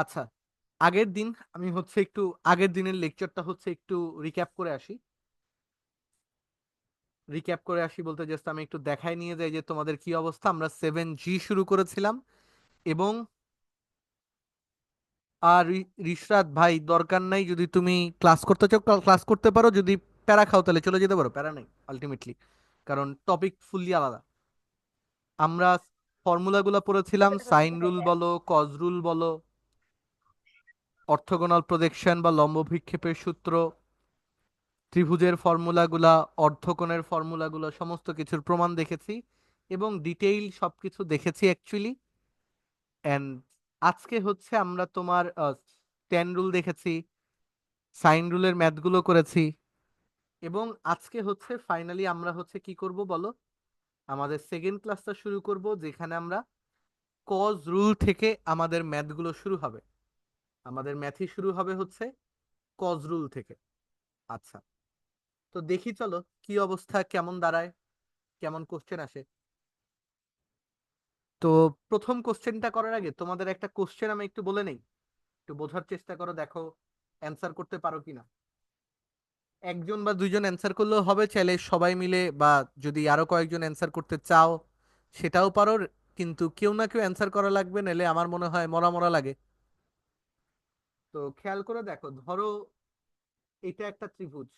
আচ্ছা, আগের দিন আমি হচ্ছে একটু আগের দিনের লেকচারটা হচ্ছে একটু রিক্যাপ করে আসি। রিক্যাপ করে আসি বলতে জাস্ট আমি একটু দেখাই নিয়ে যাই যে তোমাদের কি অবস্থা। আমরা 7G শুরু করেছিলাম এবং আর রিশরাত ভাই দরকার নাই, যদি তুমি ক্লাস করতে চাও ক্লাস করতে পারো, যদি প্যারা খাও তাহলে চলে যেতে পারো, প্যারা নাই আলটিমেটলি, কারণ টপিক ফুললি আলাদা। আমরা ফর্মুলাগুলো পড়েছিলাম, সাইন রুল বলো, কজ রুল বলো, অর্থগোনাল প্রজেকশন বা লম্ব ভিক্ষেপের সূত্র, ত্রিভুজের ফর্মুলাগুলা, অর্ধকোণের ফর্মুলাগুলো, সমস্ত কিছুর প্রমাণ দেখেছি এবং ডিটেইল সবকিছু দেখেছি অ্যাকচুয়ালি। অ্যান্ড আজকে হচ্ছে আমরা তোমার টেন রুল দেখেছি, সাইন রুলের ম্যাথগুলো করেছি এবং আজকে হচ্ছে ফাইনালি আমরা হচ্ছে কি করব বলো, আমাদের সেকেন্ড ক্লাসটা শুরু করব যেখানে আমরা কজ রুল থেকে আমাদের ম্যাথগুলো শুরু হবে। আমাদের ম্যাথই শুরু হবে হচ্ছে কজ রুল থেকে। আচ্ছা, তো দেখি চলো কি অবস্থা, কেমন দাঁড়ায়, কেমন কোশ্চেন আসে। তো প্রথম কোশ্চেনটা করার আগে তোমাদের একটা কোশ্চেন আমি একটু বলে নেই, একটু বোঝার চেষ্টা করো, দেখো অ্যান্সার করতে পারো কিনা। একজন বা দুইজন অ্যান্সার করলেও হবে, চাইলে সবাই মিলে, বা যদি আরো কয়েকজন অ্যান্সার করতে চাও সেটাও পারো, কিন্তু কেউ না কেউ অ্যান্সার করা লাগবে, নাহলে আমার মনে হয় মরা মরা লাগে। তো খেয়াল করে দেখো, ধরো এটা একটা ত্রিভুজ,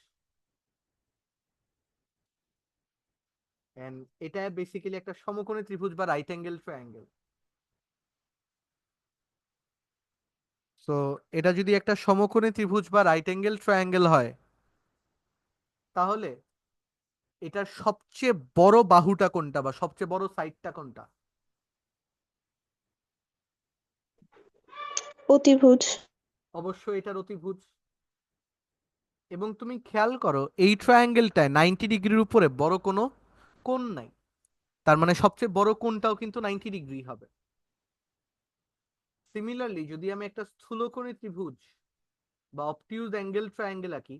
এন্ড এটা বেসিক্যালি একটা সমকোণী ত্রিভুজ বা রাইট অ্যাঙ্গেল ট্রায়াঙ্গেল। তো এটা যদি একটা সমকোণী ত্রিভুজ বা রাইট অ্যাঙ্গেল ট্রায়াঙ্গেল হয়, তাহলে এটার সবচেয়ে বড় বাহুটা কোনটা বা সবচেয়ে বড় সাইডটা কোনটা? অতিভুজ। অবশ্যই এটার অতিভুজ। এবং তুমি খেয়াল করো এই ট্রায়াঙ্গেলটায় 90 ডিগ্রির উপরে বড় কোনো কোণ নাই, তার মানে সবচেয়ে বড় কোণটাও কিন্তু 90 ডিগ্রি হবে। সিমিলারলি যদি আমি একটা স্থূলকোণী ত্রিভুজ বা অবটিউজ অ্যাঙ্গেল ট্রায়াঙ্গেল আঁকি,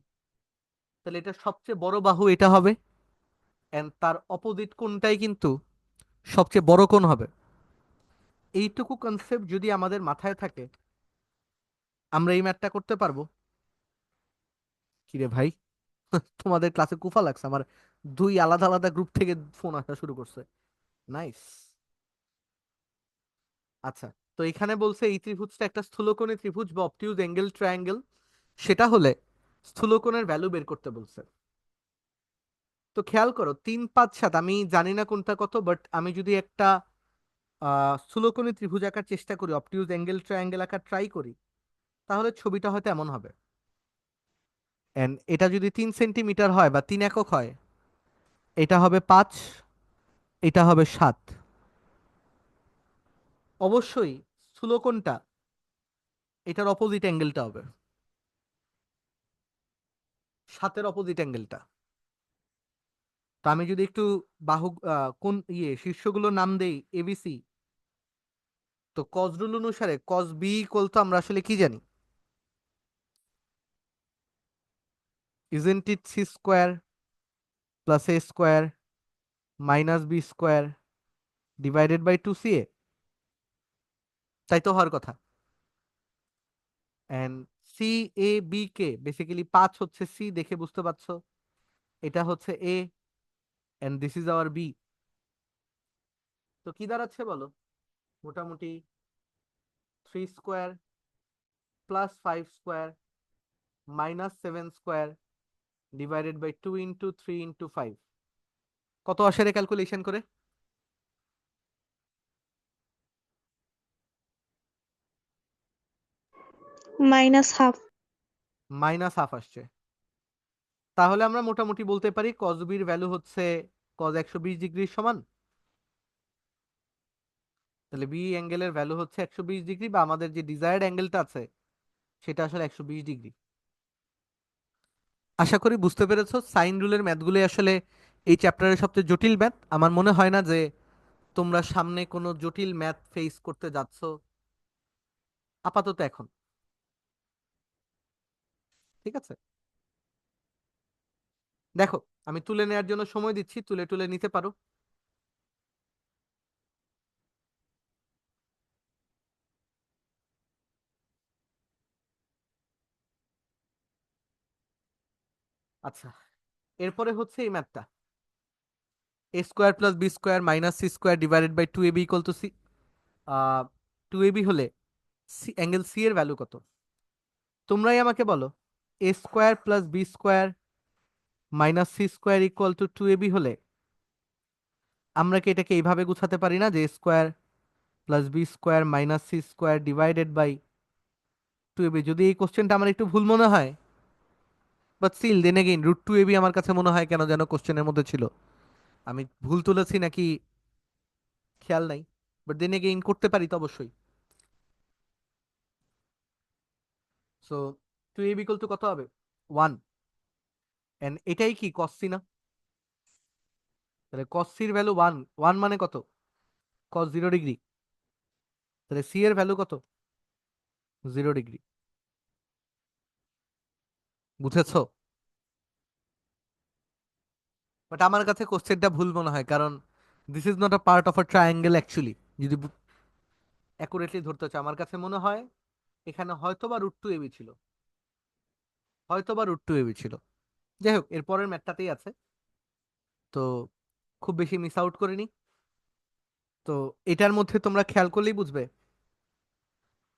তাহলে এটা সবচেয়ে বড় বাহু এটা হবে, এন্ড তার অপোজিট কোণটাই কিন্তু সবচেয়ে বড় কোণ হবে। এইটুকু কনসেপ্ট যদি আমাদের মাথায় থাকে, আমরা এই ম্যাথটা করতে পারবো। কিরে ভাই, তোমাদের ক্লাসে কুফা লাগছে আমার, দুই আলাদা আলাদা গ্রুপ থেকে ফোন আসা শুরু করছে। নাইস। আচ্ছা, তো এখানে বলছে এই ত্রিভুজটা একটা স্থূলকোণী ত্রিভুজ বা অবটিউজ অ্যাঙ্গেল ট্রায়াঙ্গেল, সেটা হলে স্থূলকোণের ভ্যালু বের করতে বলছে। তো খেয়াল করো 3 5 7, আমি জানি না কোনটা কত, বাট আমি যদি একটা স্থূলকোণী ত্রিভুজ আঁকার চেষ্টা করি, অবটিউজ অ্যাঙ্গেল ট্রায়াঙ্গেল আঁকার ট্রাই করি, তাহলে ছবিটা হয়তো এমন হবে। এন্ড এটা যদি 3 সেন্টিমিটার হয় বা 3 একক হয়, এটা হবে 5, এটা হবে 7। অবশ্যই স্থূলকোণটা এটার অপোজিট অ্যাঙ্গেলটা হবে, 7-এর অপোজিট অ্যাঙ্গেলটা। তো আমি যদি একটু বাহু কোন শীর্ষগুলোর নাম দেই এবিসি, তো কজ রুল অনুসারে কজ বি ইকুয়াল তো আমরা আসলে কি জানি, isn't it C square plus A square minus B square divided by 2 CA, তাই তো হওয়ার কথা। এন্ড সি এ বি কে বেসিক্যালি 5 হচ্ছে সি, দেখে বুঝতে পারছো, এটা হচ্ছে A, and this is our B. তো কি দাঁড়াচ্ছে বলো, মোটামুটি 3 square plus 5 square minus 7 square divided by 2 × 3 × 5। কত আসে রে ক্যালকুলেশন করে? -½ -½ আসছে। তাহলে আমরা মোটামুটি বলতে পারি কজ বির ভ্যালু হচ্ছে কজ 120 ডিগ্রির সমান। তাহলে বি অ্যাঙ্গেলের ভ্যালু হচ্ছে 120 ডিগ্রি, বা আমাদের যে ডিজায়ার্ড অ্যাঙ্গেলটা আছে সেটা আসলে 120 ডিগ্রি। আশা করি বুঝতে পেরেছো। সাইন রুলের ম্যাথগুলো আসলে এই চ্যাপ্টারের সবচেয়ে জটিল ম্যাথ। আমার মনে হয় না যে তোমরা সামনে কোনো জটিল ম্যাথ ফেস করতে যাচ্ছ আপাতত এখন। ঠিক আছে, দেখো আমি তুলে নেওয়ার জন্য সময় দিচ্ছি, তুলে তুলে নিতে পারো। আচ্ছা, এরপরে হচ্ছে এই ম্যাথটা, A square plus B square minus C square divided by two A B equal to C. Two A B হলে অ্যাঙ্গেল সি এর ভ্যালু কত? তোমরাই আমাকে বলো, A square plus B square minus C square equal to two A B হলে আমরা কি এটাকে এইভাবে গুছাতে পারি না যে square plus B square minus C square divided by two A B? যদি এই কোশ্চেনটা আমার একটু ভুল মনে হয়, but still then again root two A B আমার কাছে মনে হয় কেন যেন কোশ্চেনের মধ্যে ছিল। আমি ভুল তুলেছি নাকি খেয়াল নাই, বাট দেন এগেইন করতে পারি তো অবশ্যই। So two A B equal to কত হবে? 1। এন্ড এটাই কি কস সি না? তাহলে কস সির ভ্যালু 1, 1 মানে কত? কস 0 ডিগ্রি। তাহলে সি এর ভ্যালু কত? 0 ডিগ্রি। বুঝেছো? বাট আমার কাছে কোশ্চেনটা ভুল মনে হয়, কারণ this is not a part of a triangle actually. যদি অ্যাকুরেটলি ধরতে হচ্ছে, আমার কাছে মনে হয় এখানে হয়তো বা রুট টু এবি ছিল, হয়তো বা রুট টু এবি ছিল। যাই হোক, এর পরের ম্যাথটাতেই আছে, তো খুব বেশি মিস আউট করিনি। তো এটার মধ্যে তোমরা খেয়াল করলেই বুঝবে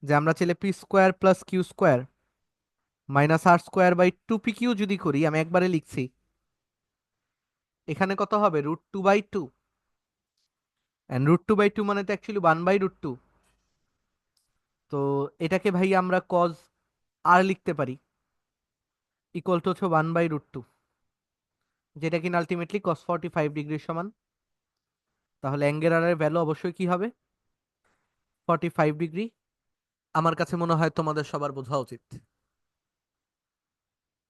যে আমরা চাইলে P square plus Q square minus R square by two P Q যদি করি, আমি একবারে লিখছি, এখানে কত হবে? Root two by two. And root two by two মানে তো অ্যাকচুয়ালি 1/√2। তো এটাকে ভাই আমরা কজ আর লিখতে পারি, ইকুয়াল টু হচ্ছে 1/√2, যেটা কিনা আলটিমেটলি কস 45 ডিগ্রির সমান। তাহলে অ্যাঙ্গেল আর এর ভ্যালু অবশ্যই কি হবে? 45 ডিগ্রি। আমার কাছে মনে হয় তোমাদের সবার বোঝা উচিত।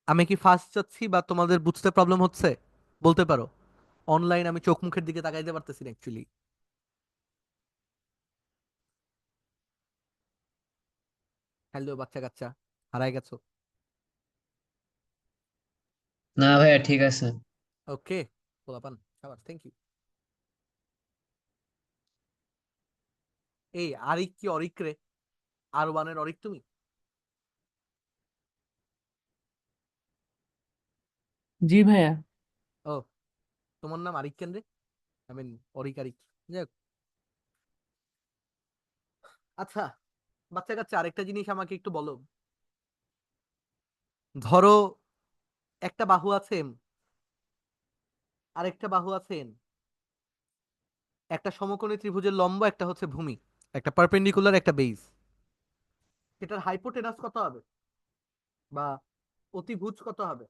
আমি কি ফার্স্ট যাচ্ছি বা তোমাদের বুঝতে প্রবলেম হচ্ছে বলতে পারো। অনলাইন আমি চোখ মুখের দিকে তাকাইতে পারতেছি না অ্যাকচুয়ালি। হ্যালো বাচ্চা কাচ্চা, হারাই গেছো? না ভাইয়া, ঠিক আছে। ওকে, পোলাপান, সাবাস, থ্যাংক ইউ। এই আরিক কি অরিক রে? আর ওয়ানের অরিক তুমি? জি ভাইয়া। ও, তোমার নাম আরিক কেন রে? I mean Orik Arik. যাই হোক, আচ্ছা বাচ্চা কাচ্চা, আরেকটা জিনিস আমাকে একটু বলো। ধরো একটা বাহু আছে এম, আরেকটা বাহু আছে এন। একটা সমকোণী ত্রিভুজের লম্ব, একটা হচ্ছে ভূমি, একটা পারপেন্ডিকুলার, একটা বেজ। এটার হাইপোটেনাস কত হবে বা অতিভুজ কত হবে?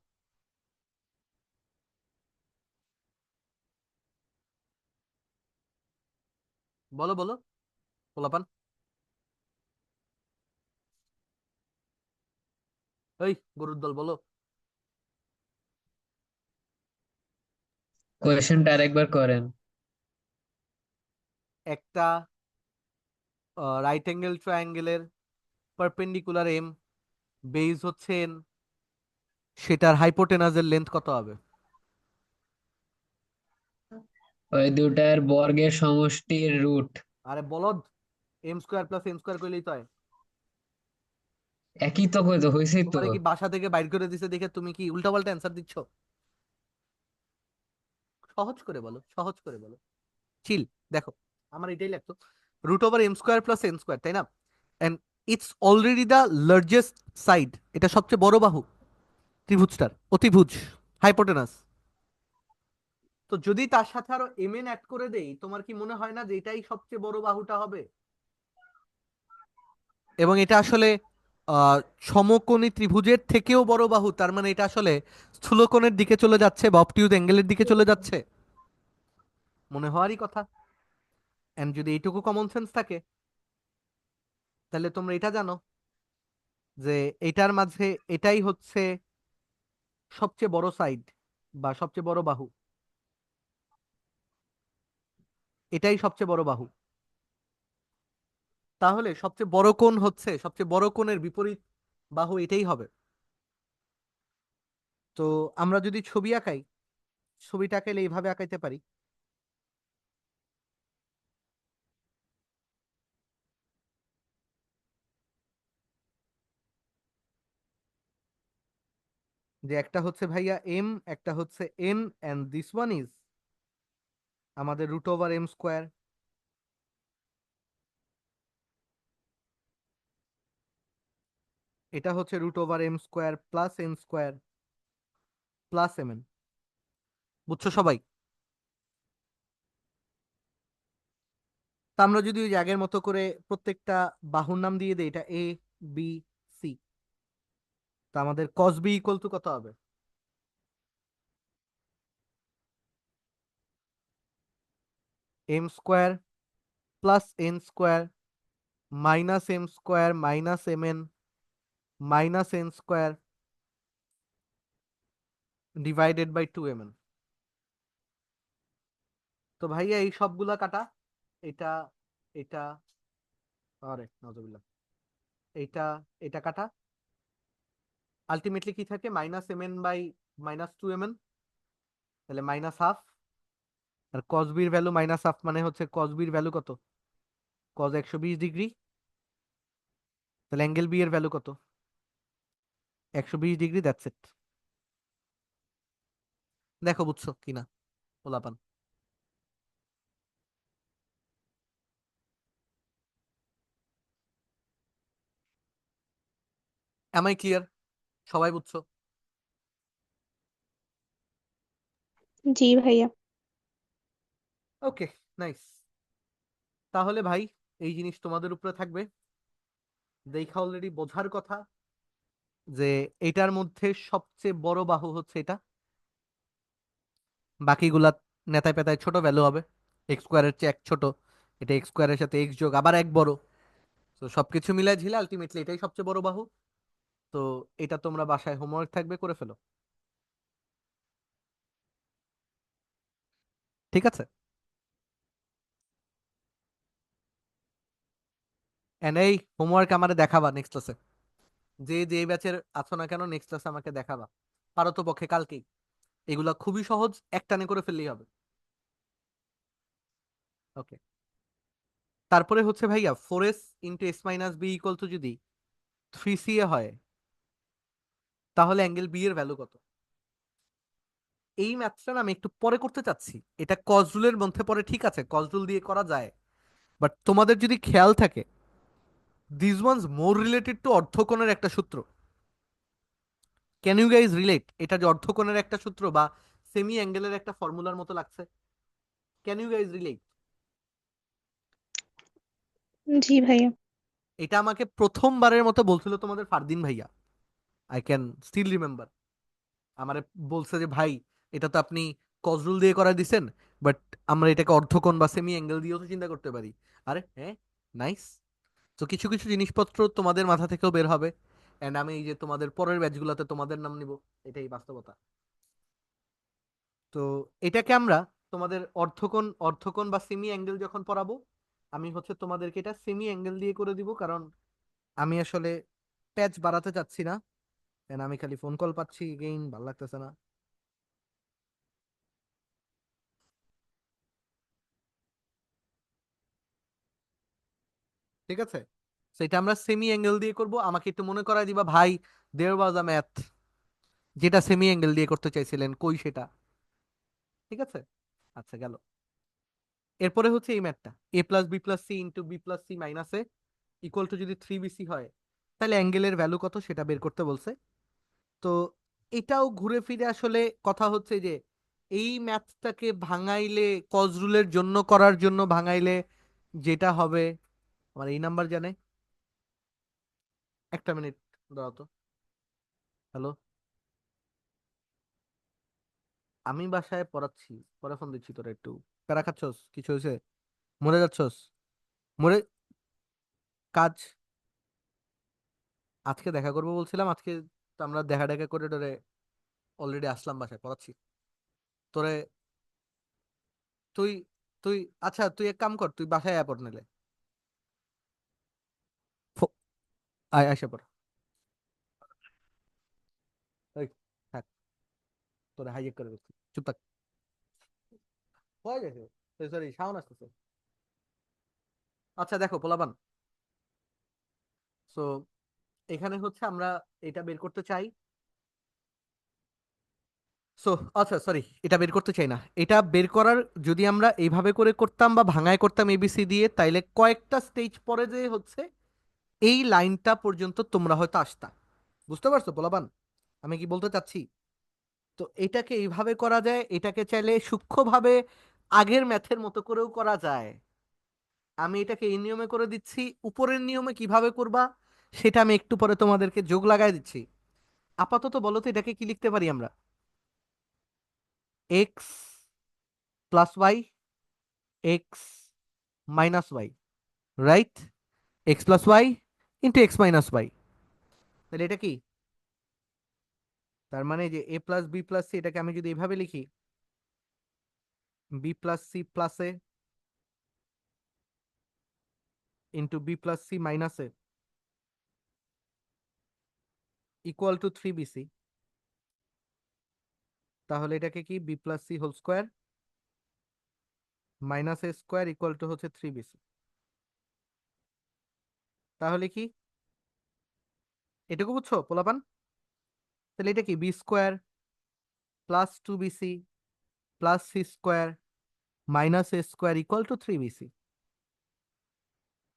বলো বলো, পোলাপান। ওই গরুর দল বলো। কোয়েশ্চেনটা আরেকবার করেন। একটা রাইট অ্যাঙ্গেল ট্রায়াঙ্গেলের পারপেন্ডিকুলার এম, বেজ হচ্ছে এন, সেটার হাইপোটেনাসের লেন্থ কত হবে? ওই দুটার বর্গের সমষ্টির রুট। আরে বলদ, M square plus N square করলেই তো হয়। একই তো কই তো হয়েছেই তো। তোমারে কি বাসা থেকে বাইর করে দিছে দেখে তুমি কি উল্টাপাল্টা অ্যান্সার দিচ্ছ? সহজ করে বলো, সহজ করে বলো। চিল। দেখো, আমার এটাই লাগতো, root over M square plus N square, তাই না? And it's already the largest side, এটা সবচেয়ে বড় বাহু ত্রিভুজটার, অতিভুজ, হাইপোটেনাস। তো যদি তার সাথে আরো এম এন অ্যাড করে দেই, তোমার কি মনে হয় না যে এটাই সবচেয়ে বড় বাহুটা হবে? এবং এটা আসলে আহ, সমকোণী ত্রিভুজের থেকেও বড় বাহু, তার মানে এটা আসলে স্থূলকোণের দিকে চলে যাচ্ছে বা অবটিউজ অ্যাঙ্গেলের দিকে চলে যাচ্ছে, মনে হওয়ারই কথা। এন্ড যদি এইটুকু কমন সেন্স থাকে, তাহলে তোমরা এটা জানো যে এটার মাঝে এটাই হচ্ছে সবচেয়ে বড় সাইড বা সবচেয়ে বড় বাহু, এটাই সবচেয়ে বড় বাহু। তাহলে সবচেয়ে বড় কোণ হচ্ছে, সবচেয়ে বড় কোণের বিপরীত বাহু এটাই হবে। তো আমরা যদি ছবি আঁকাই, ছবিটা আঁকাইলে এইভাবে আঁকাইতে পারি। যে একটা হচ্ছে ভাইয়া এম, একটা হচ্ছে N, and this one is আমাদের রুট ওভার এম স্কোয়ার। এটা হচ্ছে root over M square plus N square plus M N. বুঝছো সবাই? তা আমরা যদি ওই যে আগের মতো করে প্রত্যেকটা বাহুর নাম দিয়ে দিই, এটা এ, বি, সি, তা আমাদের কস বি ইকুয়াল টু কত হবে? M square plus N square minus M square minus M N minus N square divided by 2mn। তো ভাইয়া এই সবগুলা কাটা, এটা, এটা, আরে নাউজুবিল্লাহ, এটা, এটা কাটা, আলটিমেটলি কি থাকে? Minus M N by minus 2mn, তাহলে মাইনাস হাফ। আর কস বির ভ্যালু মাইনাস হাফ মানে হচ্ছে কস বির ভ্যালু কত? Cos 120 degree. তাহলে অ্যাঙ্গেল বি এর ভ্যালু কত? 120 ডিগ্রি, দ্যাটস ইট। দেখো বুঝছো কিনা পোলাপান। Am I clear? সবাই বুঝছো? জি ভাইয়া। Okay, nice. তাহলে ভাই এই জিনিস তোমাদের উপরে থাকবে, দেখা অলরেডি বোঝার কথা যে এটার মধ্যে সবচেয়ে বড় বাহু হচ্ছে এটা, বাকিগুলা নেতায় পেতায় ছোট ভ্যালু হবে, এক্স স্কোয়ারের চেয়ে এক ছোট। এটা এক্স স্কোয়ারের সাথে এক্স যোগ আবার এক বড়। তো সবকিছু মিলাই ঝিলে আলটিমেটলি এটাই সবচেয়ে বড় বাহু। তো এটা তোমরা বাসায় হোমওয়ার্ক থাকবে, করে ফেলো। ঠিক আছে? এন্ড এই হোমওয়ার্ক আমারে দেখাবা নেক্সট ক্লাসে, যে যে ব্যাচের আছো না কেন নেক্সট ক্লাসে আমাকে দেখাবা, পারো তো পক্ষে কালকেই। এগুলা খুবই সহজ, একটানে করে ফেললেই হবে। ওকে। তারপরে হচ্ছে ভাইয়া 4s × s - b equal to যদি 3ca হয়, তাহলে অ্যাঙ্গেল বি এর ভ্যালু কত? এই ম্যাথটা না আমি একটু পরে করতে চাচ্ছি, এটা কজ রুলের মধ্যে পড়ে, ঠিক আছে, কজ রুল দিয়ে করা যায়। বাট তোমাদের যদি খেয়াল থাকে, this ones more related to অর্থকোণের একটা সূত্র। ক্যান ইউ গাইজ রিলেট এটা যে অর্থকোণের একটা সূত্র বা সেমি অ্যাঙ্গেলের একটা ফর্মুলার মতো লাগছে? Can you guys relate? জি ভাইয়া। এটা আমাকে প্রথমবারের মতো বলছিল তোমাদের ফারদিন ভাইয়া, আই ক্যান স্টিল রিমেম্বার। আমারে বলছে যে ভাই, এটা তো আপনি কজ রুল দিয়ে করা দিছেন, বাট আমরা এটাকে অর্থকোণ বা সেমি অ্যাঙ্গেল দিয়েও তো চিন্তা করতে পারি। আরে হ্যাঁ, নাইস। তো কিছু কিছু জিনিসপত্র তোমাদের মাথা থেকেও বের হবে, এন্ড আমি এই যে তোমাদের পরের ব্যাচগুলোতে তোমাদের নাম নিব, এটাই বাস্তবতা। তো এটাকে আমরা তোমাদের অর্থকোণ অর্থকোণ বা সেমি অ্যাঙ্গেল যখন পড়াবো, আমি হচ্ছে তোমাদেরকে এটা সেমি অ্যাঙ্গেল দিয়ে করে দিব, কারণ আমি আসলে প্যাচ বাড়াতে চাচ্ছি না। And আমি খালি ফোন কল পাচ্ছি, গেইন ভালো লাগতেছে না। ঠিক আছে, সেটা আমরা সেমি অ্যাঙ্গেল দিয়ে করব। আমাকে একটু মনে করায় দিবা ভাই, দেয়ার ওয়াজ আ ম্যাথ যেটা সেমি অ্যাঙ্গেল দিয়ে করতে চাইছিলেন, কই সেটা? ঠিক আছে, আচ্ছা গেল। এরপরে হচ্ছে এই ম্যাথটা, a+b+c × b+c - a equal to যদি 3bc হয়, তাহলে অ্যাঙ্গেলের ভ্যালু কত সেটা বের করতে বলছে। তো এটাও ঘুরে ফিরে আসলে কথা হচ্ছে যে এই ম্যাথটাকে ভাঙাইলে, কজ রুলের জন্য করার জন্য ভাঙাইলে যেটা হবে, আমার এই নাম্বার জানে। একটা মিনিট দাও তো। হ্যালো, আমি বাসায় পড়াচ্ছি, পরে ফোন দিচ্ছি। তোরা একটু প্যারা খাচ্ছস? কিছু হয়েছে? মরে যাচ্ছস? মরে কাজ, আজকে দেখা করবো বলছিলাম, আজকে তো আমরা দেখা দেখা করে টরে অলরেডি আসলাম, বাসায় পড়াচ্ছি তোরে। তুই তুই আচ্ছা তুই এক কাম কর, তুই বাসায় এয়ারপোর্ট নিলে আয়, আসে পড়। এই, থাক, তোরে হাইজেক করে দিচ্ছি, চুপ থাক। হয়ে গেছে, সরি শাওন আসতেছে। আচ্ছা দেখো পোলাপান, সো এখানে হচ্ছে আমরা এটা বের করতে চাই সো আচ্ছা সরি, এটা বের করতে চাই না। এটা বের করার যদি আমরা এইভাবে করে করতাম বা ভাঙায় করতাম এবিসি দিয়ে, তাইলে কয়েকটা স্টেজ পরে যে হচ্ছে এই লাইনটা পর্যন্ত তোমরা হয়তো আসতা। বুঝতে পারছো পোলাপান আমি কি বলতে চাচ্ছি? তো এটাকে এইভাবে করা যায়, এটাকে চাইলে সূক্ষ্মভাবে আগের ম্যাথের মতো করেও করা যায়। আমি এটাকে এই নিয়মে করে দিচ্ছি, উপরের নিয়মে কিভাবে করবা সেটা আমি একটু পরে তোমাদেরকে যোগ লাগাই দিচ্ছি। আপাতত বলো তো এটাকে কি লিখতে পারি আমরা? X plus Y, X minus Y, right? X plus Y into X minus Y. তাহলে এটা কি? তার মানে যে A plus B plus C, এটাকে আমি যদি এভাবে লিখি, B plus C plus A into B plus C minus A equal to 3bc। তাহলে এটাকে কি B plus C whole square minus A square equal to হচ্ছে 3bc। তাহলে কি এটুকু বুঝছো পোলাপান? তাহলে এটা কি B square plus 2bc plus C square minus A square equal to 3bc।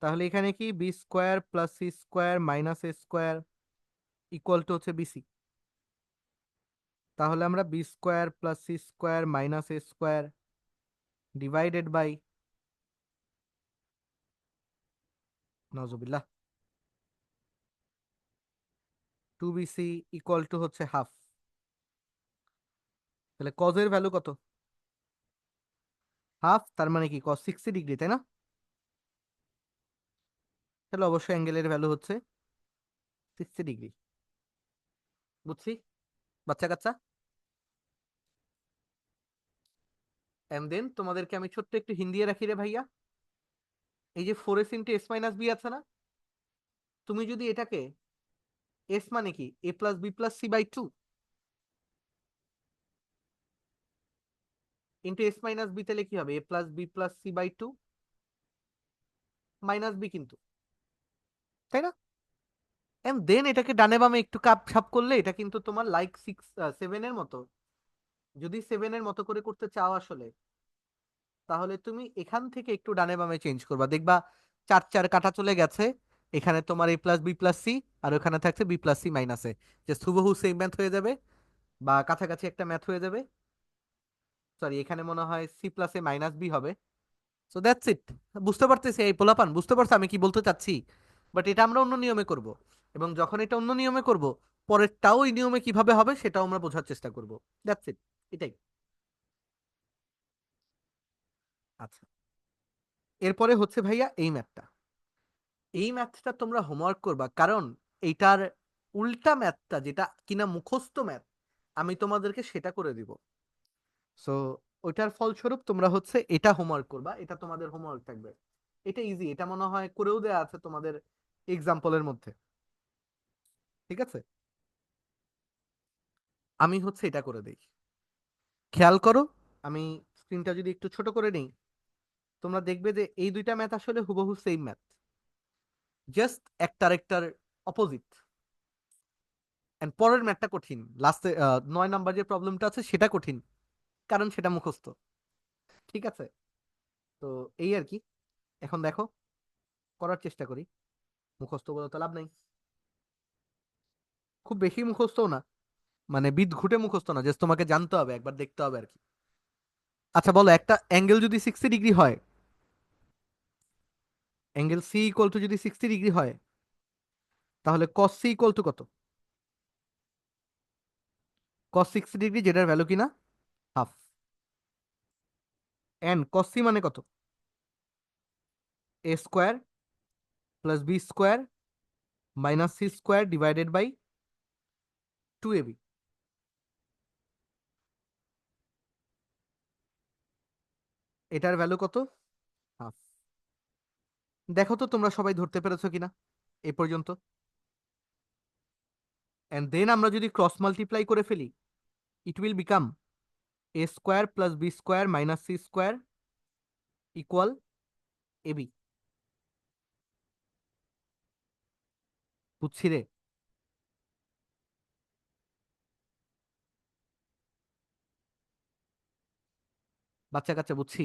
তাহলে এখানে কি B square plus C square minus A square equal to হচ্ছে বিসি। তাহলে আমরা B square plus C square minus A square divided by, নজুবিল্লাহ, 2bc equal to হচ্ছে half. তাহলে কজের ভ্যালু কত? হাফ, তার মানে কি কস 60 ডিগ্রি, তাই না? তাহলে অবশ্যই অ্যাঙ্গেলের ভ্যালু হচ্ছে 60 ডিগ্রি। বুঝছি বাচ্চা কাচ্চা? এন্ড দেন তোমাদেরকে আমি ছোট্ট একটু হিন্দি রাখি রে ভাইয়া। এই যে 4s into S minus B আছে না, তুমি যদি এটাকে এস মানে কি A plus B plus C by 2 into S minus B, তাহলে কি হবে? A plus B plus C by 2 minus B কিন্তু, তাই না? এন্ড দেন এটাকে ডানে বামে একটু কাপ সাপ করলে এটা কিন্তু তোমার লাইক 7 এর মতো। যদি 7 এর মতো করে করতে চাও আসলে, তাহলে তুমি এখান থেকে একটু ডানে বামে চেঞ্জ করবা, দেখবা 4 4 কাটা চলে গেছে। এখানে তোমার এ প্লাস বি প্লাস সি আর ওখানে থাকছে বি প্লাস সি মাইনাস এ, জাস্ট হুবহু সেম ম্যাথ হয়ে যাবে বা কাছাকাছি একটা ম্যাথ হয়ে যাবে। সরি, এখানে মনে হয় সি প্লাস এ মাইনাস বি হবে। So that's it. বুঝতে পারতেছি এই পোলাপান? বুঝতে পারছো আমি কি বলতে চাচ্ছি? বাট এটা আমরা অন্য নিয়মে করব, এবং যখন এটা অন্য নিয়মে করব, পরেরটাও ওই নিয়মে কিভাবে হবে সেটাও আমরা বোঝার চেষ্টা করব। দ্যাটস ইট, এটাই। আচ্ছা, এরপরে হচ্ছে ভাইয়া এই ম্যাথটা। এই ম্যাথটা তোমরা হোমওয়ার্ক করবা, কারণ এইটার উল্টা ম্যাথটা যেটা কিনা মুখস্থ ম্যাথ, আমি তোমাদেরকে সেটা করে দিব। সো ওইটার ফলস্বরূপ তোমরা হচ্ছে এটা হোমওয়ার্ক করবা, এটা তোমাদের হোমওয়ার্ক থাকবে। এটা ইজি, এটা মনে হয় করেও দেয়া আছে তোমাদের এক্সাম্পলের মধ্যে। ঠিক আছে, আমি হচ্ছে এটা করে দেই। খেয়াল করো, আমি স্ক্রিনটা যদি একটু ছোট করে নেই, তোমরা দেখবে যে এই দুইটা ম্যাথ আসলে হুবহু সেম ম্যাথ, জাস্ট একটার একটার অপোজিট। এন্ড পরের ম্যাথটা কঠিন, লাস্টে 9 নাম্বার যে প্রবলেমটা আছে সেটা কঠিন, কারণ সেটা মুখস্থ। ঠিক আছে, তো এই আর কি। এখন দেখো, করার চেষ্টা করি। মুখস্থ বলে তো লাভ নাই, খুব বেশি মুখস্থও না, মানে বিদ ঘুটে মুখস্থ না, জাস্ট তোমাকে জানতে হবে, একবার দেখতে হবে আর কি। আচ্ছা বলো, একটা অ্যাঙ্গেল যদি 60 ডিগ্রি হয়, অ্যাঙ্গেল সি ইকুয়াল টু যদি 60 ডিগ্রি হয়, তাহলে কস সি ইকুয়াল টু কত? কস 60 ডিগ্রি, যেটার ভ্যালু কিনা হাফ। এন্ড কস সি মানে কত? A square plus B square minus C square divided by 2ab। এটার ভ্যালু কত? হাফ। দেখো তো তোমরা সবাই ধরতে পেরেছো কিনা এই পর্যন্ত। এন্ড দেন আমরা যদি ক্রস মাল্টিপ্লাই করে ফেলি, it will become A square plus B square minus C square equal AB. বুঝছি রে? বাচ্চা কাচ্চা বুঝছি।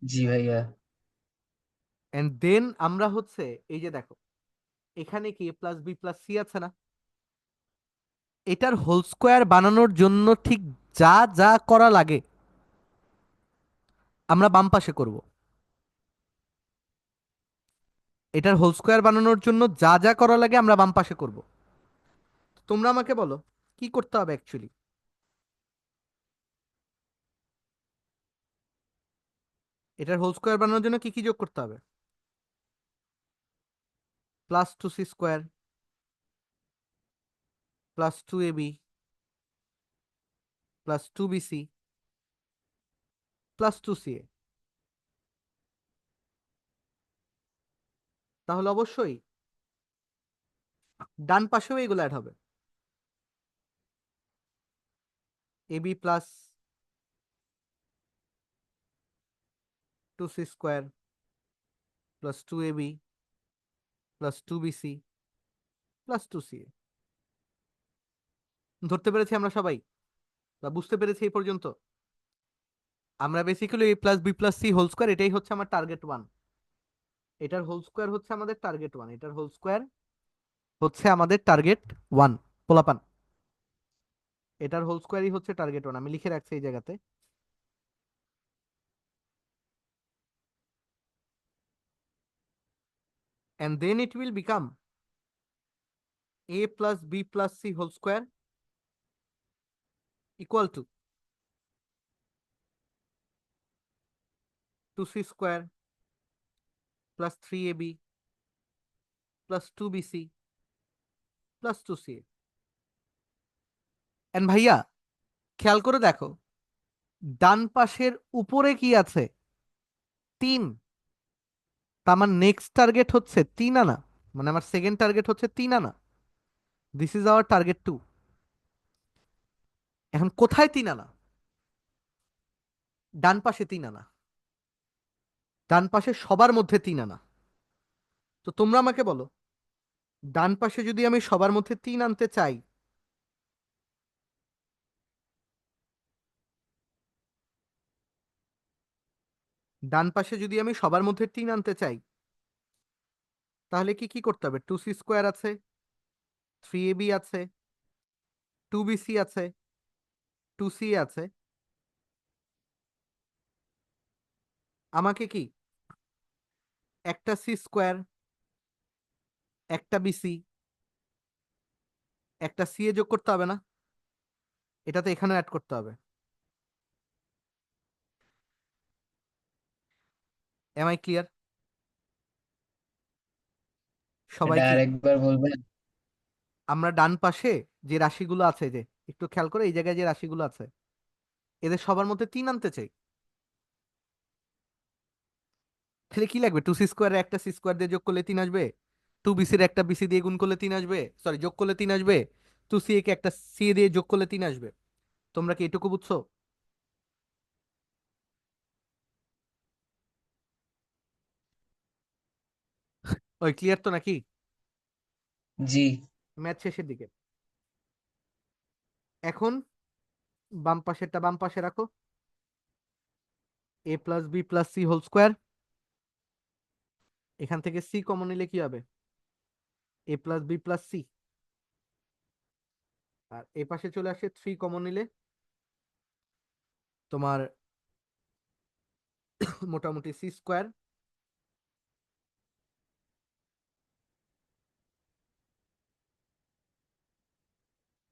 জি ভাইয়া। এন্ড দেন আমরা হচ্ছে এই যে দেখো এখানে কি A plus B plus C আছে না, এটার হোল স্কোয়ার বানানোর জন্য ঠিক যা যা করা লাগে আমরা বাম পাশে করব। এটার হোল স্কোয়ার বানানোর জন্য যা যা করা লাগে আমরা বাম পাশে করব। তোমরা আমাকে বলো কি করতে হবে অ্যাকচুয়ালি। এটার হোল স্কোয়ার বানানোর জন্য কি কি যোগ করতে হবে? Plus two C square plus two A B plus two B C plus two C A. তাহলে অবশ্যই ডান পাশেও এগুলো অ্যাড হবে। A B plus two C square plus two A B plus two B C plus two C A. ধরতে পেরেছি আমরা সবাই বা বুঝতে পেরেছি এই পর্যন্ত? আমরা basically A plus B plus C whole square এটাই হচ্ছে আমার টার্গেট ওয়ান। এটার হোল স্কোয়ার হচ্ছে আমাদের টার্গেট ওয়ান। এটার হোল স্কোয়ার হচ্ছে আমাদের টার্গেট ওয়ান। পোলাপান, এটার হোল স্কোয়ারই হচ্ছে টার্গেট ওয়ান। আমি লিখে রাখছি এই জায়গাতে। And then it will become a plus b plus c whole square equal to 2c square plus 3ab plus 2bc plus 2ca. And ভাইয়া খেয়াল করে দেখো ডান পাশের উপরে কি আছে? 3। তা আমার নেক্সট টার্গেট হচ্ছে 3 আনা, মানে আমার সেকেন্ড টার্গেট হচ্ছে 3 আনা। This is our target 2। এখন কোথায় 3 আনা? ডান পাশে 3 আনা, ডান পাশে সবার মধ্যে 3 আনা। তো তোমরা আমাকে বলো ডান পাশে যদি আমি সবার মধ্যে 3 আনতে চাই, ডান পাশে যদি আমি সবার মধ্যে 3 আনতে চাই তাহলে কি কি করতে হবে? টু সি স্কোয়ার আছে, থ্রি এ বি আছে, টু বি সি আছে, টু সি আছে। আমাকে কি একটা সি স্কোয়ার, একটা বিসি, একটা সি এ যোগ করতে হবে না? এটাতে এখানে অ্যাড করতে হবে। Am I clear? সবাই এটা ক্লিয়ার? আরেকবার বলবেন? আমরা ডান পাশে যে রাশিগুলো আছে, যে একটু খেয়াল করে এই জায়গায় যে রাশিগুলো আছে এদের সবার মধ্যে 3 আনতে চাই। তাহলে কি লাগবে? টু সি স্কোয়ারের একটা সি স্কোয়ার দিয়ে যোগ করলে 3 আসবে, টু বিসির একটা বিসি দিয়ে গুণ করলে 3 আসবে, সরি যোগ করলে 3 আসবে, টু সি এ কে একটা সি দিয়ে যোগ করলে 3 আসবে। তোমরা কি এটুকু বুঝছো? ওই ক্লিয়ার তো নাকি? জি। ম্যাথ শেষের দিকে। এখন বাম পাশেরটা বাম পাশে রাখো। A plus B plus C whole square, এখান থেকে সি কমন নিলে কি হবে? A plus B plus C. আর এ পাশে চলে আসে 3 কমন নিলে তোমার মোটামুটি C square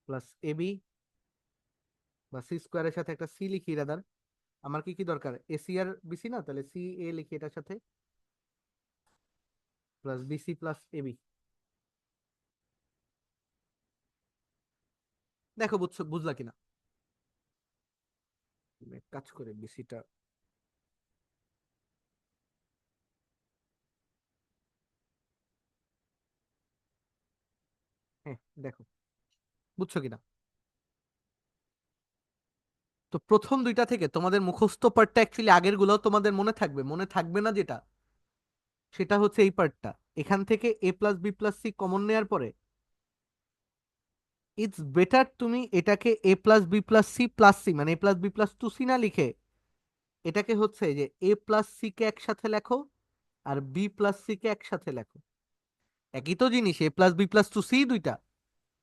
plus A B, বা সি স্কোয়ারের সাথে একটা সি লিখি রাদার। আমার কি কি দরকার? এসি আর বিসি না, তাহলে সি এ লিখি এটার সাথে, প্লাস বিসি প্লাস এবি। দেখো বুঝছো, বুঝলা কিনা? এক কাজ করে বিসিটা, হ্যাঁ দেখো বুঝছো কিনা? তো প্রথম দুইটা থেকে তোমাদের মুখস্থ পার্টটা অ্যাকচুয়ালি আগের গুলো তোমাদের মনে থাকবে, মনে থাকবে না যেটা সেটা হচ্ছে এই পার্টটা। এখান থেকে A plus B plus C common নেওয়ার পরে ইটস বেটার তুমি এটাকে A plus B plus C plus C মানে A plus B plus two C না লিখে এটাকে হচ্ছে যে এ প্লাস সি কে একসাথে লেখো আর বি প্লাস সি কে একসাথে লেখো। একই তো জিনিস, A plus B plus two C দুইটা,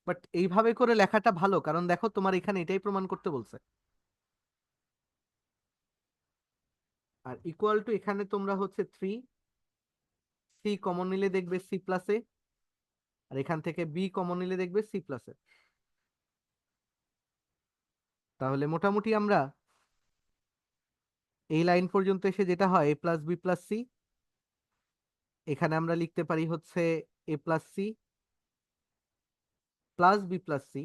বাট এইভাবে করে লেখাটা ভালো, কারণ দেখো তোমার এখানে এটাই প্রমাণ করতে বলছে। আর ইকুয়াল টু এখানে তোমরা হচ্ছে থ্রি, সি কমন নিলে দেখবে সি প্লাস এ, আর এখান থেকে বি কমন নিলে দেখবে সি প্লাস এ। তাহলে মোটামুটি আমরা এই লাইন পর্যন্ত এসে যেটা হয় A plus B plus C, এখানে আমরা লিখতে পারি হচ্ছে A plus C plus B plus C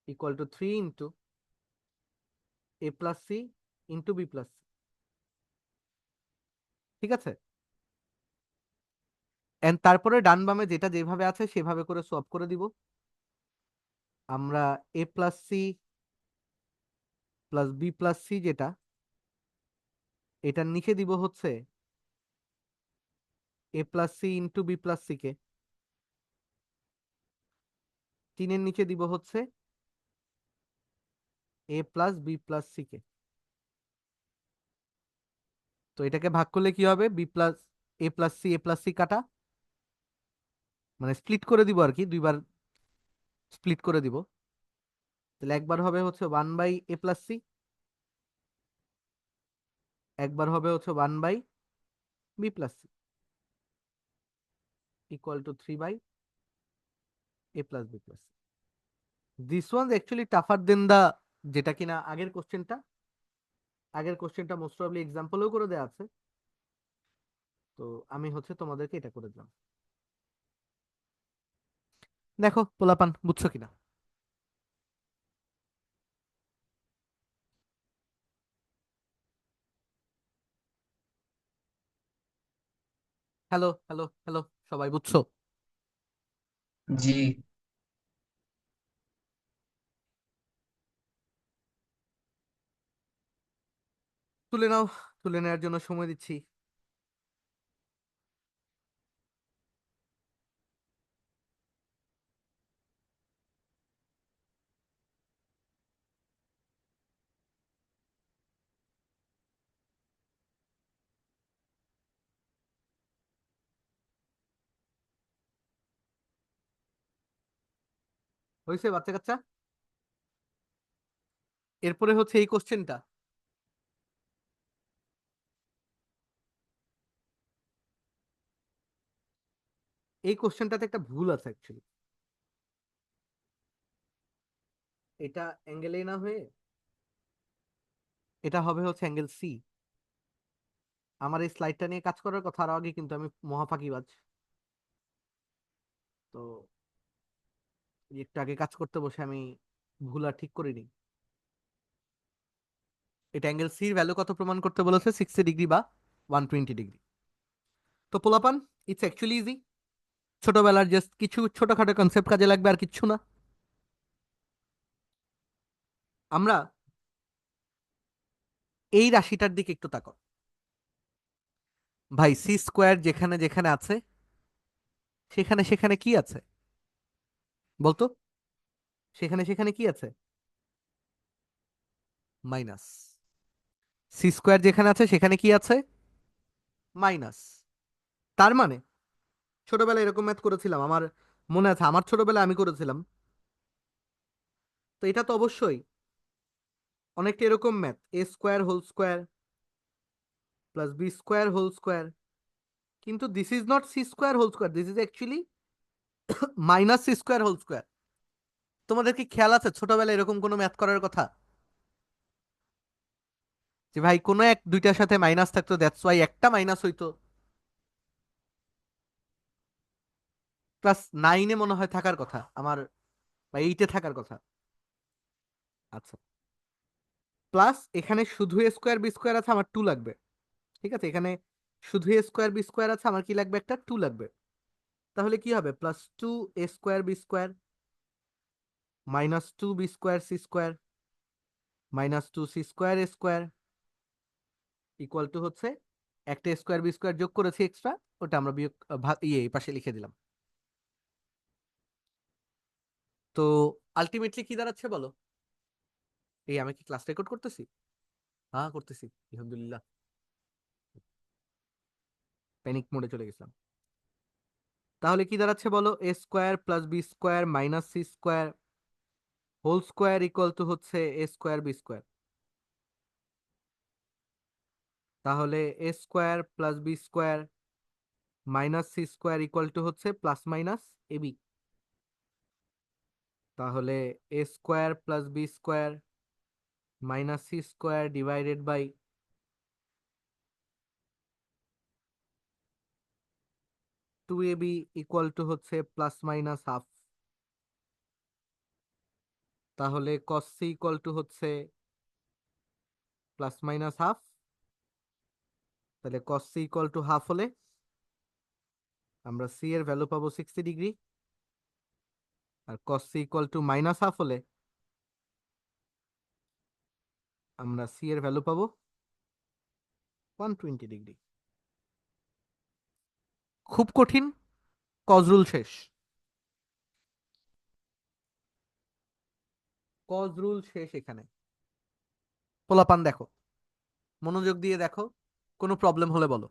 equal to three into A plus C into B plus C. ঠিক আছে, এন্ড তারপরে ডান বামে যেটা যেভাবে আছে সেভাবে করে সোয়াপ করে দিব। আমরা A plus C plus B plus C যেটা, এটার নিচে দিব হচ্ছে A plus C into B plus C কে, তিনের নিচে দিব হচ্ছে A plus B plus C কে। তো এটাকে ভাগ করলে কি হবে, B plus A plus C কাটা, মানে স্প্লিট করে দিব আর কি, দুইবার স্প্লিট করে দিব। তাহলে একবার হবে হচ্ছে one by A plus C, একবার হবে হচ্ছে one by B plus C equal to three by A plus B plus C. This one actually tougher than the, যেটা কিনা আগের কোশ্চেনটা মোস্ট প্রবাবলি এক্সাম্পলেও করে দেওয়া আছে। তো আমি হচ্ছে তোমাদেরকে এটা করে দিলাম, দেখো পোলাপান বুঝছো কিনা। হ্যালো হ্যালো হ্যালো, সবাই বুঝছো? জি। তুলে নাও, তুলে নেওয়ার জন্য সময় দিচ্ছি। হয়েছে বাচ্চা কাচ্চা? এরপরে হচ্ছে এই কোশ্চেনটা, এই কোশ্চেনটাতে একটা ভুল আছে অ্যাকচুয়ালি। এটা অ্যাঙ্গেল এ না হয়ে এটা হবে হচ্ছে অ্যাঙ্গেল সি। আমার এই স্লাইডটা নিয়ে কাজ করার কথা আরো আগে, কিন্তু আমি মহাফাকিবাজ, তো একটু আগে কাজ করতে বসে আমি ভুল আর ঠিক করিনি। এটা অ্যাঙ্গেল সির ভ্যালু কত প্রমাণ করতে বলেছে, 60 ডিগ্রি বা 120 ডিগ্রি। তো পোলাপান, ইটস অ্যাকচুয়ালি ইজি। ছোটবেলার জাস্ট কিছু ছোটখাটো কনসেপ্ট কাজে লাগবে, আর কিচ্ছু না। আমরা এই রাশিটার দিকে একটু তাকাও ভাই, সি স্কোয়ার যেখানে যেখানে আছে সেখানে সেখানে কি আছে বলতো, সেখানে সেখানে কি আছে? মাইনাস। সি স্কোয়ার যেখানে আছে সেখানে কি আছে? মাইনাস। তার মানে ছোটবেলায় এরকম ম্যাথ করেছিলাম, আমার মনে আছে, আমার ছোটবেলায় আমি করেছিলাম। তো এটা তো অবশ্যই অনেকটা এরকম math, A square whole square plus B square whole square, কিন্তু this is not C square whole square, this is actually minus C square whole square. তোমাদের কি খেয়াল আছে ছোটবেলায় এরকম কোনো ম্যাথ করার কথা, যে ভাই কোনো এক দুইটার সাথে মাইনাস থাকতো, দ্যাটস ওয়াই একটা মাইনাস হইতো? ক্লাস নাইনে মনে হয় থাকার কথা আমার, বা এইটে থাকার কথা। আচ্ছা, প্লাস এখানে শুধু এ স্কোয়ার বি স্কোয়ার আছে, আমার টু লাগবে। ঠিক আছে, এখানে শুধু এ স্কোয়ার বি স্কোয়ার আছে, আমার কি লাগবে, একটা টু লাগবে। তাহলে কি হবে, plus two A square B square minus two B square C square minus two C square A square equal to হচ্ছে একটা স্কোয়ার বি স্কোয়ার যোগ করেছি এক্সট্রা, ওটা আমরা বিয়োগ ভাগ এই পাশে লিখে দিলাম। তো আলটিমেটলি কি দাঁড়াচ্ছে বলো? এই আমি কি ক্লাস রেকর্ড করতেছি? হ্যাঁ করতেছি, আলহামদুলিল্লাহ। প্যানিক মোডে চলে গেছিলাম। তাহলে কি দাঁড়াচ্ছে বলো? A square plus B square minus C square whole square equal to হচ্ছে এ স্কোয়ার বি স্কোয়ার। তাহলে A square plus B square minus C square equal to হচ্ছে প্লাস মাইনাস এ বি। তাহলে A square plus B square minus C square divided by 2ab equal to হচ্ছে plus minus half. তাহলে cos c equal to হচ্ছে plus minus half. তাহলে cos c equal to half হলে আমরা c এর value পাবো 60 degree, আর cos c equal to minus half হলে আমরা c এর ভ্যালু পাবো 120 ডিগ্রি। খুব কঠিন, কজ রুল শেষ। কজ রুল শেষ এখানে। পোলাপান দেখো, মনোযোগ দিয়ে দেখো, কোনো প্রবলেম হলে বলো।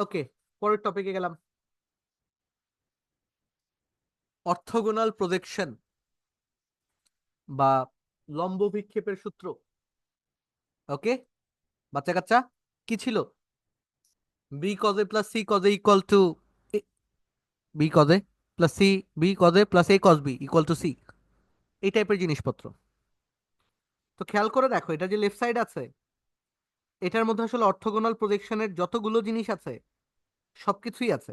ওকে, পরের টপিকে গেলাম। অর্থোগোনাল প্রজেকশন বা লম্ব বিক্ষেপের সূত্র। ওকে বাচ্চা কাচ্চা, কি ছিল? বি কজে প্লাস সি কজে ইকুয়াল টু বি কজে প্লাস সি বি কজে plus A cos B equal to C, এই টাইপের জিনিসপত্র। তো খেয়াল করে দেখো, এটা যে লেফট সাইড আছে, এটার মধ্যে আসলে অর্থোগোনাল প্রজেকশনের যতগুলো জিনিস আছে সবকিছুই আছে।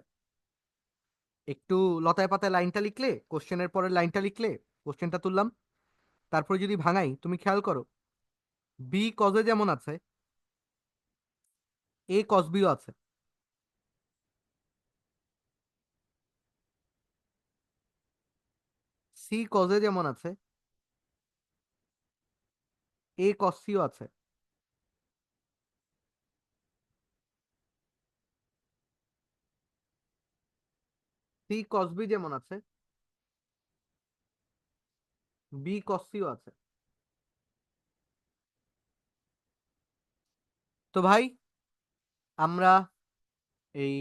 একটু লতায় পাতায় লাইনটা লিখলে, কোশ্চেনের পরের লাইনটা লিখলে, কোশ্চেনটা তুললাম, তারপরে যদি ভাঙাই, তুমি খেয়াল করো বি কজে যেমন আছে এ কজ বিও আছে। সি কজে যেমন আছে এ কজ সিও আছে। সি কজ বি যেমন আছে বি কজ সিও আছে। তো ভাই, আমরা এই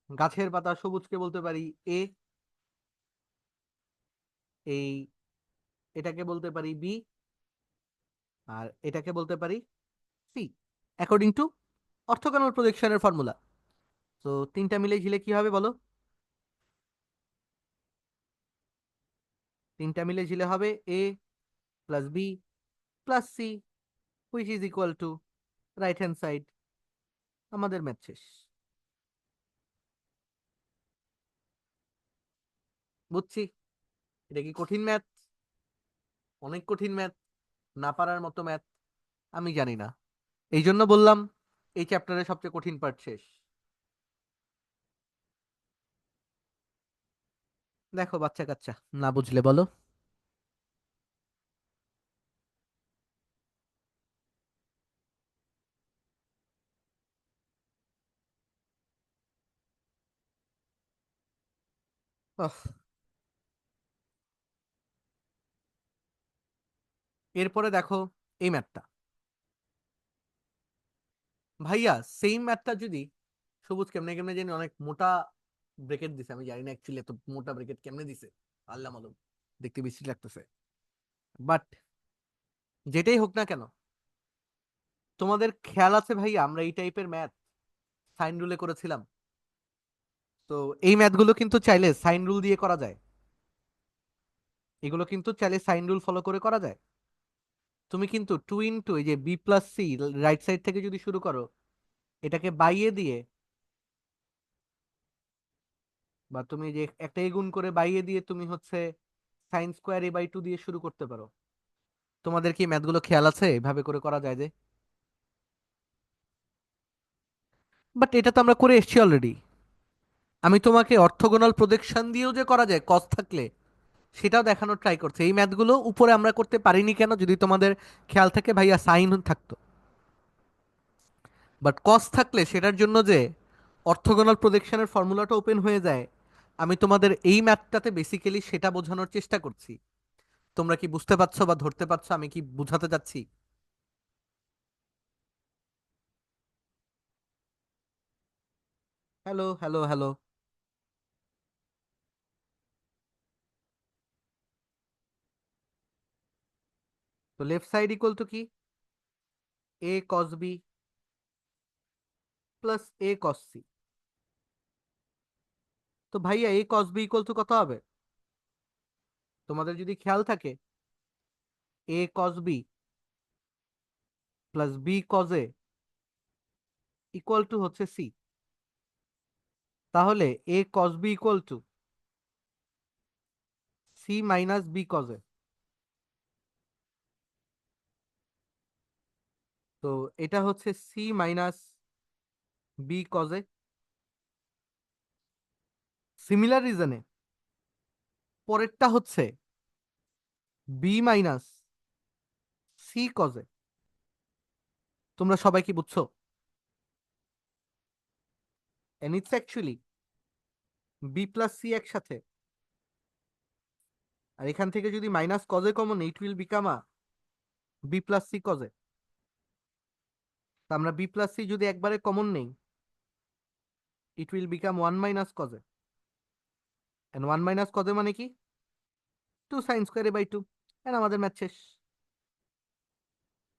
গাছের পাতা সবুজকে বলতে পারি এ, এই এটাকে বলতে পারি বি, আর এটাকে বলতে পারি সি, অ্যাকর্ডিং টু অর্থোগোনাল প্রজেকশনের ফর্মুলা। তো তিনটা মিলে ঝিলে কি হবে বলো? তিনটা মিলে ঝিলে হবে A plus B plus C which is equal to right hand side. আমাদের ম্যাথ শেষ। বুঝছি, এটা কি কঠিন ম্যাথ? অনেক কঠিন ম্যাথ, না পারার মতো ম্যাথ? আমি জানি না, এই জন্য বললাম এই চ্যাপ্টারের সবচেয়ে কঠিন পার্ট শেষ। দেখো বাচ্চা কাচ্চা, না বুঝলে বলো। আহ, এরপরে দেখো এই ম্যাথটা। ভাইয়া সেম ম্যাথটা যদি সবুজ কেমনে কেমনে জানি অনেক মোটা ব্রেকেট দিছে, আমি জানি না অ্যাকচুয়ালি এত মোটা ব্রেকেট কেমনে দিছে, আল্লাহ মালুম, দেখতে বিশ্রী লাগতেছে। বাট যেটাই হোক না কেন, তোমাদের খেয়াল আছে ভাইয়া আমরা এই টাইপের ম্যাথ সাইন রুলে করেছিলাম। তো এই ম্যাথগুলো কিন্তু চাইলে সাইন রুল দিয়ে করা যায়। এগুলো কিন্তু চাইলে সাইন রুল ফলো করে করা যায়। তুমি কিন্তু টু ইনটু এই যে B plus C right side থেকে যদি শুরু করো, এটাকে বাইয়ে দিয়ে, বা তুমি যে একটা গুণ করে বাইয়ে দিয়ে তুমি হচ্ছে sine square A by two দিয়ে শুরু করতে পারো। তোমাদের কি ম্যাথগুলো খেয়াল আছে এভাবে করে করা যায় যে? বাট এটা তো আমরা করে এসেছি অলরেডি। আমি তোমাকে অর্থোগোনাল প্রজেকশন দিয়েও যে করা যায় কস থাকলে সেটাও দেখানোর ট্রাই করছে। এই ম্যাথগুলো উপরে আমরা করতে পারিনি কেন, যদি তোমাদের খেয়াল থাকে ভাইয়া সাইন থাকতো, বাট কস থাকলে সেটার জন্য যে অর্থোগোনাল প্রজেকশনের ফর্মুলাটা ওপেন হয়ে যায়, আমি তোমাদের এই ম্যাথটাতে বেসিক্যালি সেটা বোঝানোর চেষ্টা করছি। তোমরা কি বুঝতে পারছো বা ধরতে পারছো আমি কি বোঝাতে যাচ্ছি? Hello hello hello. তো লেফট সাইড ইকুয়াল টু কি? A cos B plus A cos C. তো ভাইয়া A cos B equal to কত হবে? তোমাদের যদি খেয়াল থাকে, A cos B plus B cos A equal to হচ্ছে সি। তাহলে A cos B equal to C minus B cos A. তো এটা হচ্ছে C minus B cos A. Similar রিজনে পরেরটা হচ্ছে B minus C cos A. তোমরা সবাই কি বুঝছো? And it's actually B plus C একসাথে, আর এখান থেকে যদি minus cos A common, it will become a B plus C cos A. আমরা বি প্লাস সি যদি একবারে কমন নেই, it will become one minus cos A. And one minus cos A মানে কি? Two sine square A by two. And আমাদের math শেষ।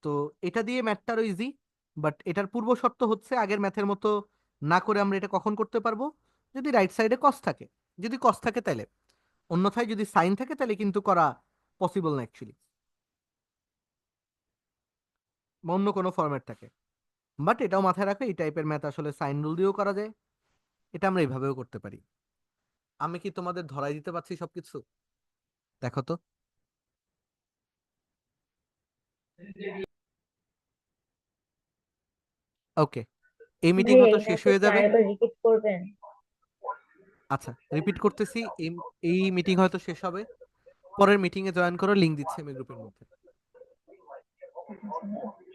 তো এটা দিয়ে ম্যাথটা আরো ইজি, বাট এটার পূর্ব শর্ত হচ্ছে আগের ম্যাথের মতো না করে আমরা এটা কখন করতে পারবো? যদি রাইট সাইডে কস থাকে। যদি কস থাকে তাহলে, অন্যথায় যদি সাইন থাকে তাহলে কিন্তু করা পসিবল না অ্যাকচুয়ালি, বা অন্য কোনো ফরম্যাট থাকে। বাট এটাও মাথায় রাখো, এই টাইপের ম্যাথ আসলে সাইন রুল দিয়েও করা যায়, এটা আমরা এইভাবেও করতে পারি। আমি কি তোমাদের ধরাই দিতে পারছি সবকিছু? দেখো তো। ওকে, এই মিটিং ভাইয়া হয়তো এই শেষ ম্যাথটা হয়ে কি যাবে। আরেকবার রিপিট করবেন? আচ্ছা, রিপিট করতেছি। এই এই মিটিং হয়তো শেষ হবে, পরের মিটিং এ জয়েন করো, লিংক দিচ্ছি আমি গ্রুপের মধ্যে। আচ্ছা,